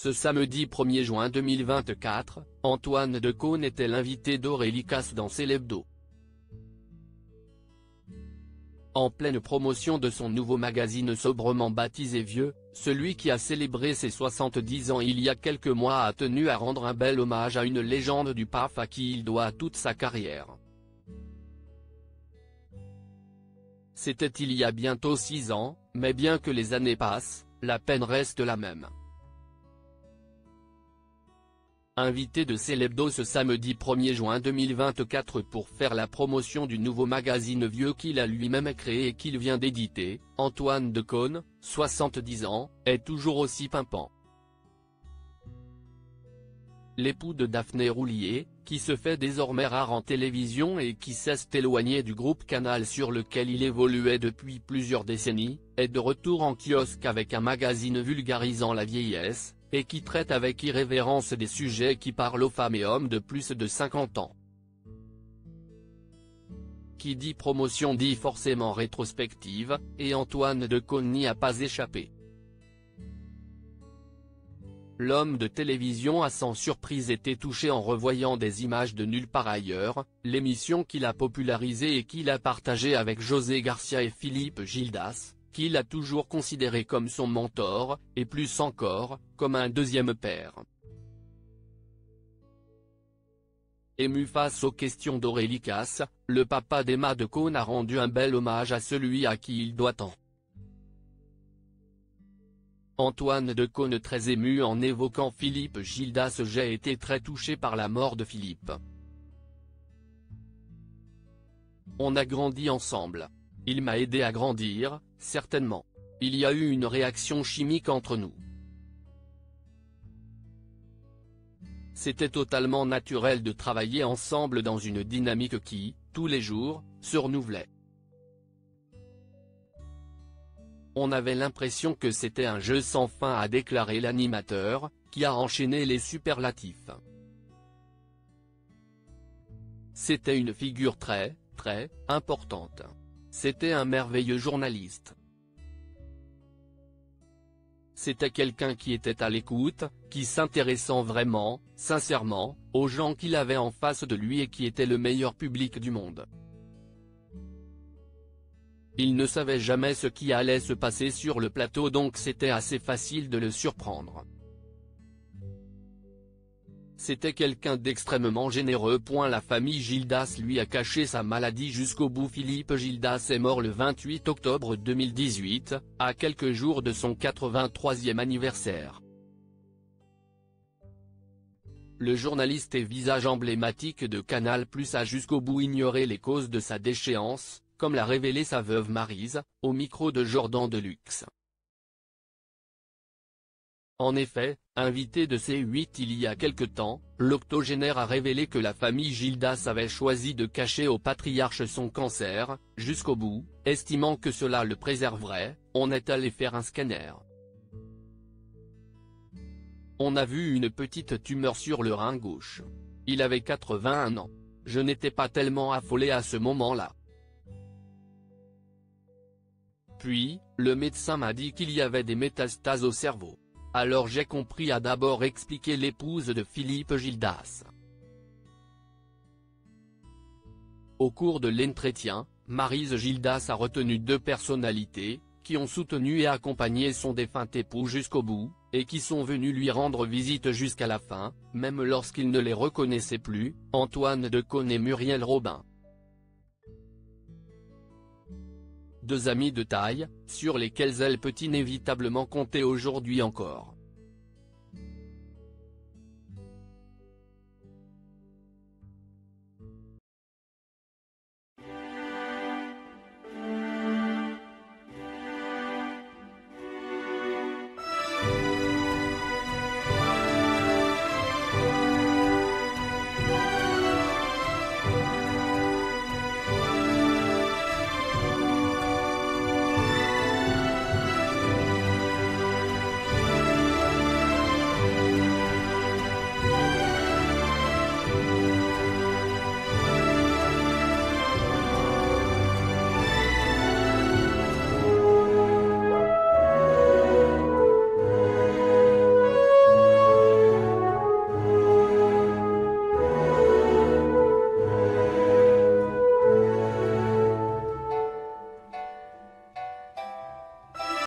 Ce samedi 1er juin 2024, Antoine Decaune était l'invité d'Aurélie Casse dans Célébdo. En pleine promotion de son nouveau magazine sobrement baptisé Vieux, celui qui a célébré ses 70 ans il y a quelques mois a tenu à rendre un bel hommage à une légende du PAF à qui il doit toute sa carrière. C'était il y a bientôt 6 ans, mais bien que les années passent, la peine reste la même. Invité de Célébdo ce samedi 1er juin 2024 pour faire la promotion du nouveau magazine Vieux qu'il a lui-même créé et qu'il vient d'éditer, Antoine Decaune, 70 ans, est toujours aussi pimpant. L'époux de Daphné Roulier, qui se fait désormais rare en télévision et qui s'est éloigné du groupe Canal sur lequel il évoluait depuis plusieurs décennies, est de retour en kiosque avec un magazine vulgarisant la vieillesse, et qui traite avec irrévérence des sujets qui parlent aux femmes et hommes de plus de 50 ans. Qui dit promotion dit forcément rétrospective, et Antoine Decaune n'y a pas échappé. L'homme de télévision a sans surprise été touché en revoyant des images de Nulle part ailleurs, l'émission qu'il a popularisée et qu'il a partagée avec José Garcia et Philippe Gildas, qu'il a toujours considéré comme son mentor, et plus encore, comme un deuxième père. Ému face aux questions d'Aurélie Casse, le papa d'Emma Decaune a rendu un bel hommage à celui à qui il doit tant. Antoine Decaune très ému en évoquant Philippe Gildas. J'ai été très touché par la mort de Philippe. On a grandi ensemble. Il m'a aidé à grandir, certainement. Il y a eu une réaction chimique entre nous. C'était totalement naturel de travailler ensemble dans une dynamique qui, tous les jours, se renouvelait. On avait l'impression que c'était un jeu sans fin, a déclaré l'animateur, qui a enchaîné les superlatifs. C'était une figure très importante. C'était un merveilleux journaliste. C'était quelqu'un qui était à l'écoute, qui s'intéressant vraiment, sincèrement, aux gens qu'il avait en face de lui et qui était le meilleur public du monde. Il ne savait jamais ce qui allait se passer sur le plateau, donc c'était assez facile de le surprendre. C'était quelqu'un d'extrêmement généreux. La famille Gildas lui a caché sa maladie jusqu'au bout. Philippe Gildas est mort le 28 octobre 2018, à quelques jours de son 83e anniversaire. Le journaliste et visage emblématique de Canal+ a jusqu'au bout ignoré les causes de sa déchéance, comme l'a révélé sa veuve Maryse, au micro de Jordan Deluxe. En effet, invité de C8 il y a quelque temps, l'octogénaire a révélé que la famille Gildas avait choisi de cacher au patriarche son cancer, jusqu'au bout, estimant que cela le préserverait. On est allé faire un scanner. On a vu une petite tumeur sur le rein gauche. Il avait 81 ans. Je n'étais pas tellement affolé à ce moment-là. Puis, le médecin m'a dit qu'il y avait des métastases au cerveau. Alors j'ai compris, a d'abord expliqué l'épouse de Philippe Gildas. Au cours de l'entretien, Maryse Gildas a retenu deux personnalités, qui ont soutenu et accompagné son défunt époux jusqu'au bout, et qui sont venus lui rendre visite jusqu'à la fin, même lorsqu'il ne les reconnaissait plus, Antoine Decaune et Muriel Robin. Deux amis de taille, sur lesquels elle peut inévitablement compter aujourd'hui encore.